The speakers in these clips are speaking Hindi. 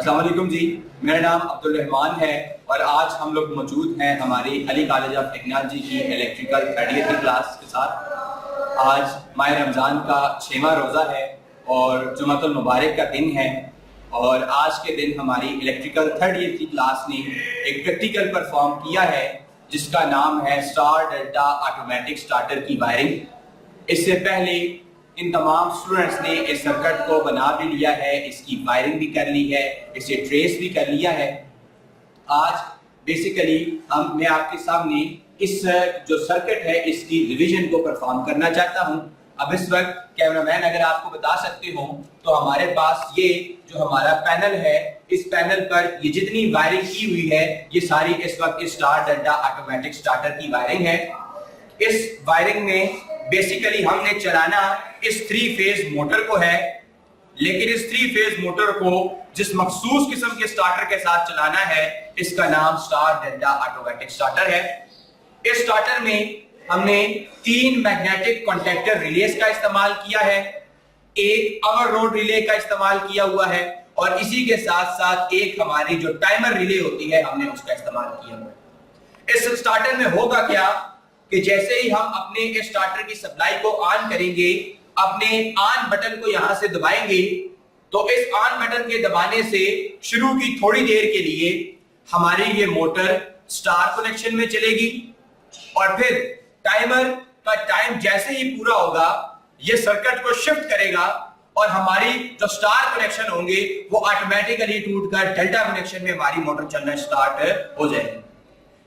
अस्सलाम वालेकुम जी, मेरा नाम अब्दुल रहमान है और आज हम लोग मौजूद हैं हमारी अली कॉलेज ऑफ टेक्नोलॉजी की इलेक्ट्रिकल 30th की क्लास के साथ। आज माह रमज़ान का 6वां रोज़ा है और जुमातुल मुबारक का दिन है और आज के दिन हमारी इलेक्ट्रिकल 30th की क्लास ने एक प्रैक्टिकल परफॉर्म किया है जिसका नाम है स्टार डेल्टा ऑटोमेटिक स्टार्टर की वायरिंग। इससे पहले इन तमाम स्टूडेंट्स ने इस सर्किट को बना भी लिया है, इसकी वायरिंग भी कर ली है, इसे ट्रेस भी कर लिया है। आज बेसिकली मैं आपके सामने इस जो सर्किट है इसकी रिवीजन को परफॉर्म करना चाहता हूं। अब इस वक्त कैमरामैन अगर आपको बता सकते हो तो हमारे पास ये जो हमारा पैनल है, इस पैनल पर ये जितनी वायरिंग की हुई है ये सारी इस वक्त इस स्टार डेल्टा ऑटोमेटिक स्टार्टर की वायरिंग है। इस वायरिंग में बेसिकली हमने चलाना इस 3 फेज मोटर को है, लेकिन इस 3 फेज मोटर को जिस मखसूस किस्म के स्टार्टर के साथ चलाना है इसका नाम स्टार डेल्टा ऑटोमेटिक स्टार्टर है। इस स्टार्टर में हमने 3 मैग्नेटिक कॉन्टैक्टर रिलेज का इस्तेमाल किया है, एक अवर रोड रिले का इस्तेमाल किया हुआ है और इसी के साथ साथ एक हमारी जो टाइमर रिले होती है हमने उसका इस्तेमाल किया हुआ है। इस स्टार्टर में होगा क्या कि जैसे ही हम अपने इस स्टार्टर की सप्लाई को ऑन करेंगे, अपने ऑन बटन को यहां से दबाएंगे तो इस ऑन बटन के दबाने से शुरू की थोड़ी देर के लिए हमारी ये मोटर स्टार कनेक्शन में चलेगी और फिर टाइमर का टाइम जैसे ही पूरा होगा ये सर्किट को शिफ्ट करेगा और हमारी जो स्टार कनेक्शन होंगे वो ऑटोमेटिकली टूटकर डेल्टा कनेक्शन में हमारी मोटर चलना स्टार्ट हो जाएगी।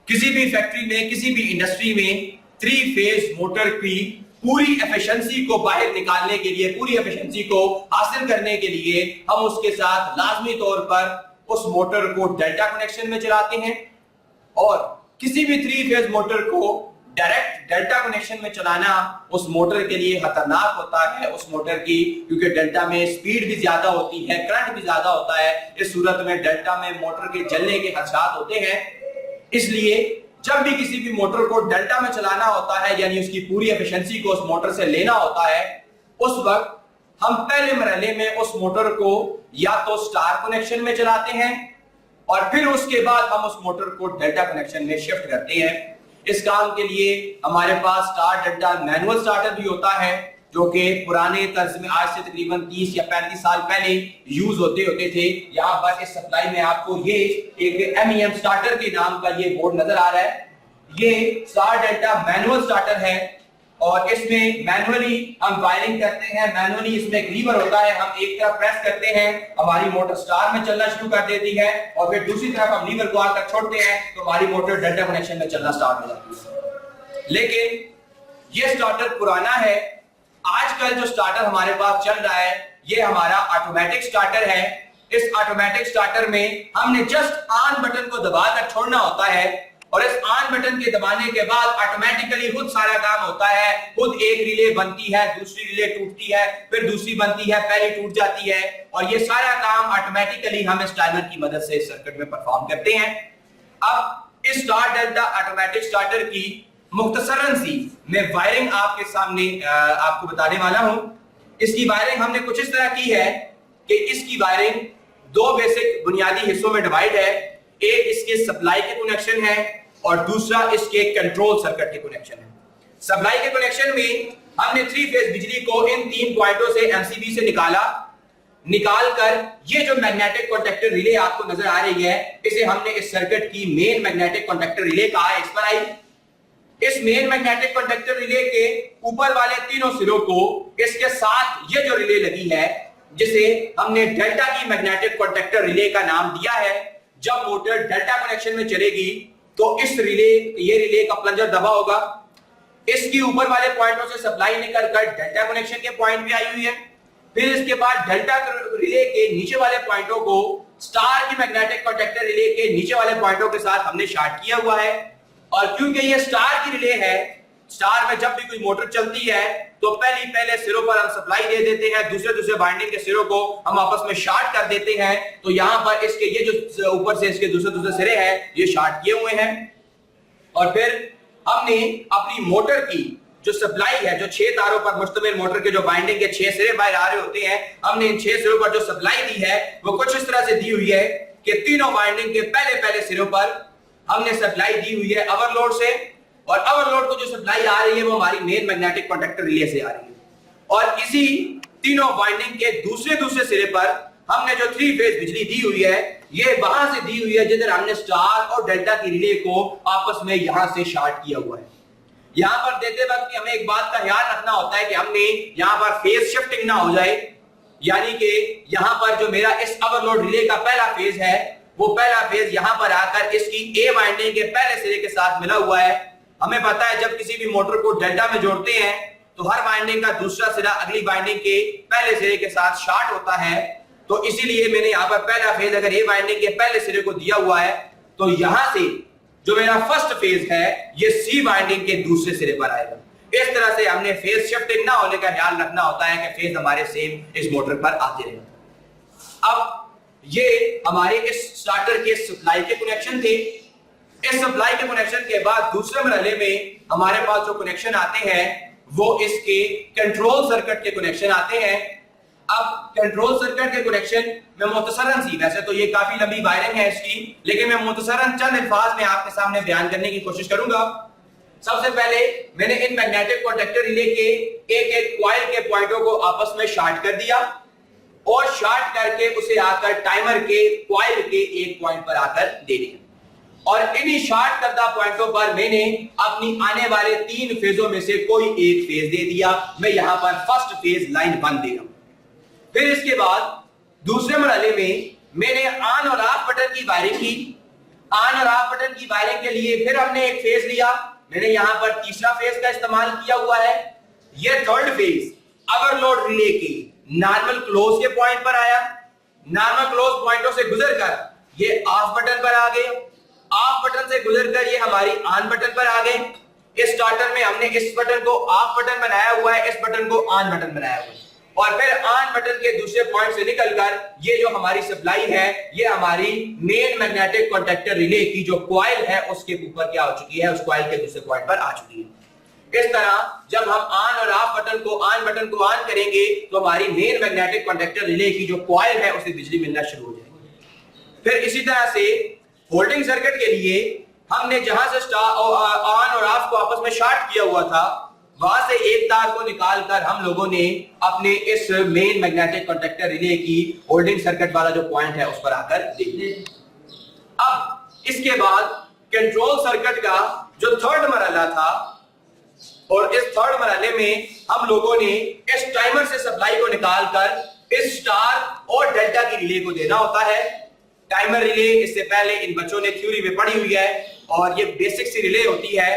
किसी भी फैक्ट्री में, किसी भी इंडस्ट्री में 3 फेज मोटर की पूरी एफिशिएंसी को बाहर निकालने के लिए, पूरी एफिशिएंसी को हासिल करने के लिए हम उसके साथ लाजमी तौर पर उस मोटर को डेल्टा कनेक्शन में चलाते हैं और किसी भी 3 फेज मोटर को डायरेक्ट डेल्टा कनेक्शन में चलाना उस मोटर के लिए खतरनाक होता है, उस मोटर की, क्योंकि डेल्टा में स्पीड भी ज्यादा होती है, करंट भी ज्यादा होता है। इस सूरत में डेल्टा में मोटर के जलने के खदशात होते हैं। इसलिए जब भी किसी भी मोटर को डेल्टा में चलाना होता है यानी उसकी पूरी एफिशिएंसी को उस मोटर से लेना होता है, उस वक्त हम पहले मरहले में उस मोटर को या तो स्टार कनेक्शन में चलाते हैं और फिर उसके बाद हम उस मोटर को डेल्टा कनेक्शन में शिफ्ट करते हैं। इस काम के लिए हमारे पास स्टार डेल्टा मैनुअल स्टार्टर भी होता है जो कि पुराने तर्ज में आज से तकरीबन 30 या 35 साल पहले यूज होते थे। यहाँ पर इस सप्लाई में आपको ये एक MEM स्टार्टर के नाम का ये बोर्ड नजर आ रहा है। ये स्टार डेल्टा मैनुअल स्टार्टर है और इसमें मैनुअली हम वायरिंग करते हैं। मैनुअली इसमें एक लीवर होता है, हम एक तरफ प्रेस करते हैं, हमारी मोटर स्टार में चलना शुरू कर देती है और फिर दूसरी तरफ हम लीवर को आकर छोड़ते हैं तो हमारी मोटर डेल्टा कनेक्शन में चलना स्टार्ट हो जाती है। लेकिन ये स्टार्टर पुराना है। आजकल जो स्टार्टर हमारे पास चल रहा है ये हमारा ऑटोमेटिक स्टार्टर है। इस ऑटोमेटिक स्टार्टर में हमने जस्ट ऑन बटन को दबाकर छोड़ना होता है और इस ऑन बटन के दबाने के बाद ऑटोमेटिकली खुद सारा काम होता है। खुद एक रिले बनती है, दूसरी रिले टूटती है, फिर दूसरी बनती है, पहली टूट जाती है और ये सारा काम ऑटोमेटिकली हम इस टाइमर की मदद से इस सर्किट में परफॉर्म करते हैं। अब इस स्टार डेल्टा ऑटोमेटिक स्टार्टर की मुख्तसरन सी मैं वायरिंग आपके सामने आपको बताने वाला हूं। इसकी वायरिंग हमने कुछ इस तरह की है कि इसकी वायरिंग 2 बेसिक बुनियादी हिस्सों में डिवाइड है। एक इसके सप्लाई के कनेक्शन है और दूसरा इसके कंट्रोल सर्किट के कनेक्शन है। सप्लाई के कनेक्शन में हमने 3 फेज बिजली को इन 3 पॉइंटों से MCB से निकालकर ये जो मैग्नेटिक कॉन्टैक्टर रिले आपको नजर आ रही है इसे हमने इस सर्किट की मेन मैग्नेटिक कॉन्टैक्टर रिले कहा है। इस पर आई इस मेन मैग्नेटिक कॉन्टैक्टर रिले के ऊपर वाले तीनों सिरों को इसके साथ ये जो रिले लगी है जिसे हमने डेल्टा की मैग्नेटिक कॉन्टैक्टर रिले का नाम दिया है। जब मोटर डेल्टा कनेक्शन में चलेगी तो इस ये रिले का प्लंजर दबा होगा, इसके ऊपर वाले पॉइंटों से सप्लाई निकलकर डेल्टा कनेक्शन के पॉइंट पे आई हुई है। फिर इसके बाद डेल्टा रिले के नीचे वाले पॉइंटों को स्टार की मैग्नेटिक कॉन्टैक्टर रिले के नीचे वाले पॉइंटों के साथ हमने शार्ट किया हुआ है और क्योंकि ये स्टार की रिले है, स्टार में जब भी कोई मोटर चलती है तो पहले सिरों पर हम सप्लाई दे देते हैं, दूसरे बाइंडिंग के सिरों को हम आपस में शार्ट कर देते हैं। तो यहां पर इसके ये जो ऊपर से इसके दूसरे सिरे हैं ये शार्ट किए हुए हैं और फिर हमने अपनी मोटर की जो सप्लाई है, जो 6 तारों पर मुश्तमिल मोटर के जो बाइंडिंग के 6 सिरे बाहर आ रहे होते हैं, हमने इन 6 सिरों पर जो सप्लाई दी है वो कुछ इस तरह से दी हुई है कि तीनों बाइंडिंग के पहले सिरों पर हमने सप्लाई दी हुई है ओवरलोड से, और ओवरलोड को जो सप्लाई आ रही है वो हमारी मेन मैग्नेटिक कॉन्टैक्टर रिले से आ रही है। और इसी तीनों बाइंडिंग के दूसरे सिरे पर हमने जो 3 फेज बिजली दी हुई है, ये वहां से दी हुई है जिधर हमने स्टार और डेल्टा की रिले को आपस में यहां से शार्ट किया हुआ है। यहां पर देते वक्त हमें एक बात का ख्याल रखना होता है कि हमने यहां पर फेज शिफ्टिंग ना हो जाए, यानी कि यहां पर जो मेरा इस ओवरलोड रिले का पहला फेज है वो पहला फेज यहां पर आकर इसकी ए बाइंडिंग के पहले सिरे के साथ मिला हुआ है। हमें पता है जब किसी भी मोटर को डेल्टा में जोड़ते हैं तो हर बाइंडिंग का दूसरा सिरा अगली बाइंडिंग के पहले सिरे के साथ शार्ट होता है, तो इसीलिए मैंने यहां पर पहला फेज अगर ए बाइंडिंग के पहले सिरे को दिया हुआ है तो यहां से जो मेरा फर्स्ट फेज है ये सी बाइंडिंग के दूसरे सिरे पर आएगा। इस तरह से हमने फेज शिफ्टिंग ना होने का ख्याल रखना होता है कि फेज हमारे सेम इस मोटर पर आते रहे। अब ये हमारे इस स्टार्टर के सप्लाई के कनेक्शन थे। इस सप्लाई के कनेक्शन के बाद दूसरे मरहले में हमारे पास जो कनेक्शन आते हैं वो इसके कंट्रोल सर्किट के कनेक्शन आते हैं। अब कंट्रोल सर्किट के कनेक्शन में मुख्तसरन सी, वैसे तो ये काफी लंबी वायरिंग है इसकी, लेकिन मैं मुख्तसरन चंद अल्फाज में आपके सामने बयान करने की कोशिश करूंगा। सबसे पहले मैंने इन मैग्नेटिक कॉन्टैक्टर रिले के एक कॉइल के पॉइंटों को आपस में शार्ट कर दिया और शार्ट करके उसे आकर टाइमर के कॉइल के एक पॉइंट पर आकर दे दिया, और इन्हीं शार्ट करदा पॉइंटों पर मैंने अपनी आने वाले 3 फेजों में से कोई एक फेज दे दिया। मैं यहां पर फर्स्ट फेज लाइन 1 दे रहा हूं। फिर इसके बाद दूसरे मरहले में मैंने ऑन और ऑफ बटन की वायरिंग की। ऑन और ऑफ बटन की वायरिंग के लिए फिर हमने एक फेज लिया। मैंने यहां पर तीसरा फेज का इस्तेमाल किया हुआ है। यह थर्ड फेज ओवरलोड रिले के नॉर्मल क्लोज के पॉइंट पर आया। नॉर्मल क्लोज पॉइंटों से गुजरकर ये ऑफ बटन पर आ गए। ऑफ बटन से गुजरकर ये हमारी ऑन बटन पर आ गए। इस स्टार्टर में हमने इस बटन को ऑफ बटन बनाया हुआ है, इस बटन को ऑन बटन बनाया हुआ है, और फिर ऑन बटन के दूसरे पॉइंट से निकलकर ये जो हमारी सप्लाई है ये हमारी मेन मैग्नेटिक कॉन्टैक्टर रिले की जो कॉइल है उसके ऊपर क्या हो चुकी है, उस कॉइल के दूसरे पॉइंट पर आ चुकी है। इस तरह जब हम ऑन और ऑफ बटन को ऑन करेंगे तो हमारी मेन मैग्नेटिक कॉन्टैक्टर रिले की जो कॉइल है उसे बिजली मिलना शुरू हो जाएगी। फिर इसी तरह से होल्डिंग सर्किट के लिए हमने जहां से ऑन और ऑफ को आपस में शार्ट किया हुआ था वहां से एक तार को निकालकर हम लोगों ने अपने इस मेन मैग्नेटिक कॉन्टैक्टर रिले की होल्डिंग सर्किट वाला जो पॉइंट है उस पर आकर दे दिया। अब इसके बाद कंट्रोल सर्किट का जो थर्ड मरहला था, और इस थर्ड मरहले में हम लोगों ने इस टाइमर से सप्लाई को निकालकर इस स्टार और डेल्टा की रिले को देना होता है। टाइमर रिले इससे पहले इन बच्चों ने थ्योरी में पढ़ी हुई है और ये बेसिक सी रिले होती है।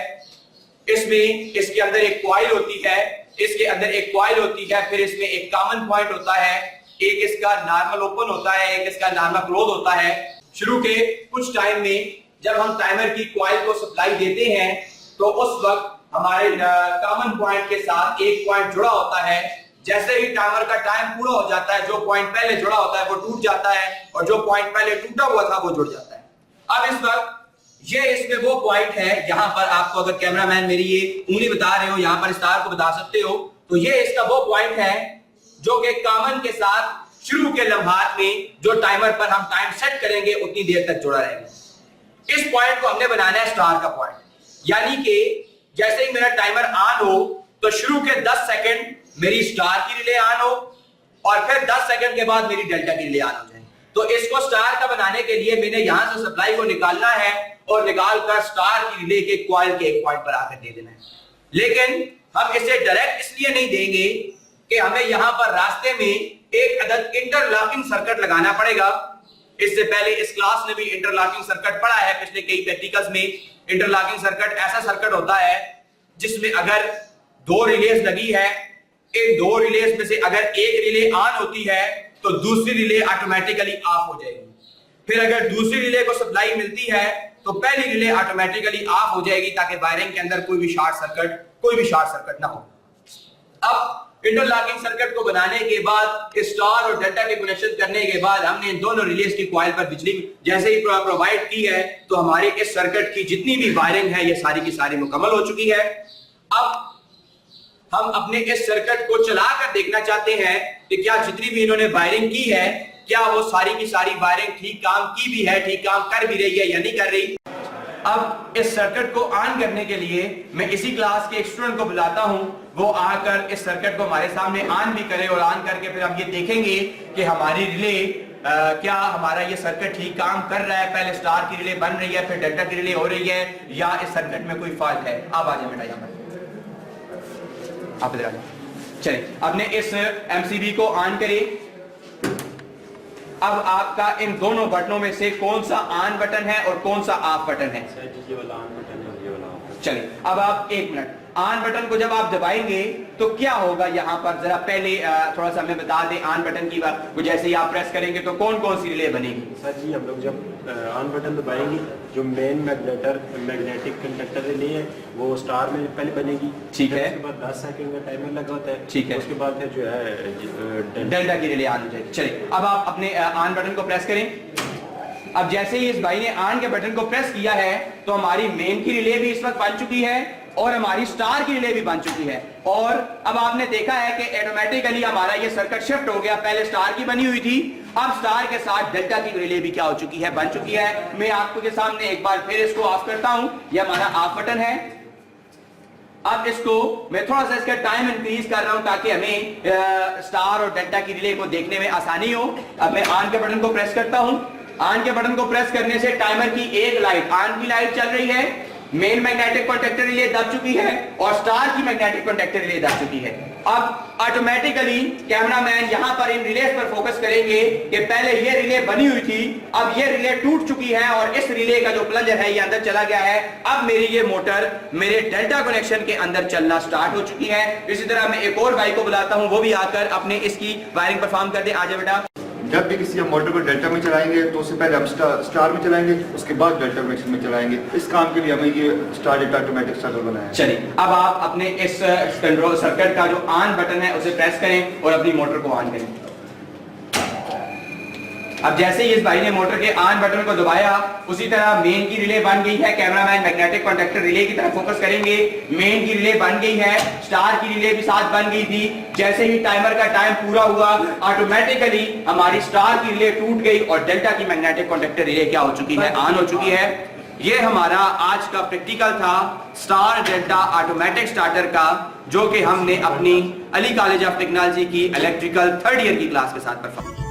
इसमें इसके अंदर एक कॉइल होती है, इसके अंदर एक कॉइल होती है, फिर इसमें एक कॉमन पॉइंट होता है, एक इसका नॉर्मल ओपन होता है, एक इसका नॉर्मल क्लोज होता है। शुरू के कुछ टाइम में जब हम टाइमर की कॉइल को सप्लाई देते हैं तो उस वक्त हमारे कॉमन पॉइंट के साथ एक पॉइंट जुड़ा होता है। जैसे ही टाइमर का टाइम पूरा हो जाता है जो पॉइंट पहले जुड़ा होता है वो टूट जाता है और जो पॉइंट पहले टूटा हुआ था वो जुड़ जाता है। अब इस वक्त ये इसमें वो पॉइंट है, यहां पर आपको अगर कैमरामैन मेरी ये उंगली बता रहे हो, यहां पर स्टार को बता सकते हो, तो ये इसका वो पॉइंट है जो कि कॉमन के साथ शुरू के लम्हात में जो टाइमर पर हम टाइम सेट करेंगे उतनी देर तक जुड़ा रहेगा। इस पॉइंट को हमने बनाना है स्टार का पॉइंट, यानी कि जैसे ही मेरा टाइमर ऑन हो तो शुरू के 10 सेकंड मेरी स्टार की रिले ऑन हो और फिर 10 सेकंड के बाद मेरी डेल्टा की रिले ऑन हो जाए। तो इसको स्टार का बनाने के लिए मैंने यहां से सप्लाई को निकालना है और निकालकर स्टार की रिले के कॉइल के एक पॉइंट पर आकर दे देना है। लेकिन हम इसे डायरेक्ट इसलिए नहीं देंगे कि हमें यहां पर रास्ते में एक अदद इंटरलॉकिंग सर्किट लगाना पड़ेगा। इससे पहले इस क्लास में भी इंटरलॉकिंग सर्किट पढ़ा है, पिछले कई प्रैक्टिकल्स में। इंटरलॉकिंग सर्किट ऐसा सर्किट होता है जिसमें अगर 2 रिलेज लगी है, इन 2 रिलेज में से अगर एक रिले ऑन होती है तो दूसरी रिले ऑटोमेटिकली ऑफ हो जाएगी। फिर अगर दूसरी रिले को सप्लाई मिलती है तो पहली रिले ऑटोमेटिकली ऑफ हो जाएगी ताकि वायरिंग के अंदर कोई भी शॉर्ट सर्किट ना हो। अब इंटरलॉकिंग सर्किट को बनाने के बाद स्टार और डेल्टा के कनेक्शन करने के बाद हमने इन दोनों रिलेज की कॉइल पर बिजली जैसे ही प्रोवाइड की है तो हमारी इस सर्किट की जितनी भी वायरिंग है ये सारी की सारी मुकम्मल हो चुकी है। अब हम अपने इस सर्किट को चलाकर देखना चाहते हैं कि क्या जितनी भी इन्होंने वायरिंग की है, क्या वो सारी की सारी वायरिंग ठीक काम की भी है, ठीक काम कर भी रही है या नहीं कर रही। अब इस सर्किट को ऑन करने के लिए मैं इसी क्लास के एक स्टूडेंट को बुलाता हूं, वो आकर इस सर्किट को हमारे सामने ऑन भी करे और ऑन करके फिर हम ये देखेंगे कि हमारी रिले क्या हमारा ये सर्किट ठीक काम कर रहा है, पहले स्टार की रिले बन रही है, फिर डेल्टा की रिले हो रही है, या इस सर्किट में कोई फॉल्ट है। आप आ जाए बेटा यहाँ पर, आप इधर आ जाए। चलिए, आपने इस एमसीबी को ऑन करिए। अब आपका इन दोनों बटनों में से कौन सा ऑन बटन है और कौन सा ऑफ बटन है? ये वाला ऑन बटन है, ये वाला ऑफ बटन। चलिए, अब आप एक मिनट, ऑन बटन को जब आप दबाएंगे तो क्या होगा यहाँ पर, जरा पहले थोड़ा सा हमें बता दें ऑन बटन की बात को। जैसे ही आप प्रेस करेंगे तो कौन कौन सी रिले बनेगी? सर जी, हम लोग जब ऑन बटन दबाएंगे, जो मेन मैग्नेटिक कंडक्टर रिले है वो स्टार में पहले बनेगी। ठीक है। उसके बाद 10 सेकंड का टाइमर लगा होता है। ठीक है। उसके बाद फिर जो है डेल्टा की रिले ऑन हो जाएगी। चलिए, अब आप अपने ऑन बटन को प्रेस करें। अब जैसे ही इस भाई ने ऑन के बटन को प्रेस किया है तो हमारी मेन की रिले भी इस वक्त बन चुकी है और हमारी स्टार की रिले भी बन चुकी है। और अब आपने देखा है कि ऑटोमेटिकली हमारा ये सर्किट शिफ्ट हो गया, पहले स्टार की बनी हुई थी, अब स्टार के साथ डेल्टा की रिले भी क्या हो चुकी है, बन चुकी है। मैं आपको के सामने एक बार फिर इसको ऑफ करता हूं, ये हमारा ऑफ बटन है। अब इसको मैं थोड़ा सा इसका टाइम इंक्रीज कर रहा हूं ताकि हमें स्टार और डेल्टा की रिले को देखने में आसानी हो। अब मैं ऑन के बटन को प्रेस करता हूं। ऑन के बटन को प्रेस करने से टाइमर की एक लाइट, ऑन की लाइट चल रही है, मेन मैग्नेटिक कॉन्टैक्टर रिले दब चुकी है और स्टार की मैग्नेटिक कॉन्टैक्टर रिले दब चुकी है। अब ऑटोमेटिकली कैमरामैन यहां पर इन रिलेज पर फोकस करेंगे कि पहले ये रिले बनी हुई थी, अब ये रिले टूट चुकी है और इस रिले का जो प्लंजर है ये अंदर चला गया है। अब मेरी ये मोटर मेरे डेल्टा कनेक्शन के अंदर चलना स्टार्ट हो चुकी है। इसी तरह मैं एक और भाई को बुलाता हूं, वो भी आकर अपने इसकी वायरिंग परफॉर्म कर दे। आ जाए बेटा। जब भी किसी हम मोटर को डेल्टा में चलाएंगे तो उससे पहले हम स्टार में चलाएंगे, उसके बाद डेल्टा कनेक्शन में चलाएंगे। इस काम के लिए हमें ये स्टार डेल्टा ऑटोमेटिक स्टार्टर बनाया है। चलिए, अब आप अपने इस कंट्रोल सर्किट का जो ऑन बटन है उसे प्रेस करें और अपनी मोटर को ऑन करें। अब जैसे ही इस भाई ने मोटर के ऑन बटन को दबाया, उसी तरह मेन की रिले बन गई है। कैमरामैन मैग्नेटिक कॉन्टैक्टर रिले की तरफ फोकस करेंगे। मेन की रिले बन गई है, स्टार की रिले भी साथ बन गई थी। जैसे ही टाइमर का टाइम पूरा हुआ, ऑटोमेटिकली हमारी स्टार की रिले टूट गई और डेल्टा की मैग्नेटिक कॉन्टैक्टर रिले क्या हो चुकी है, ऑन हो चुकी है। ये हमारा आज का प्रैक्टिकल था स्टार डेल्टा ऑटोमेटिक स्टार्टर का, जो कि हमने अपनी अली कॉलेज ऑफ टेक्नोलॉजी की इलेक्ट्रिकल 3rd ईयर की क्लास के साथ परफॉर्म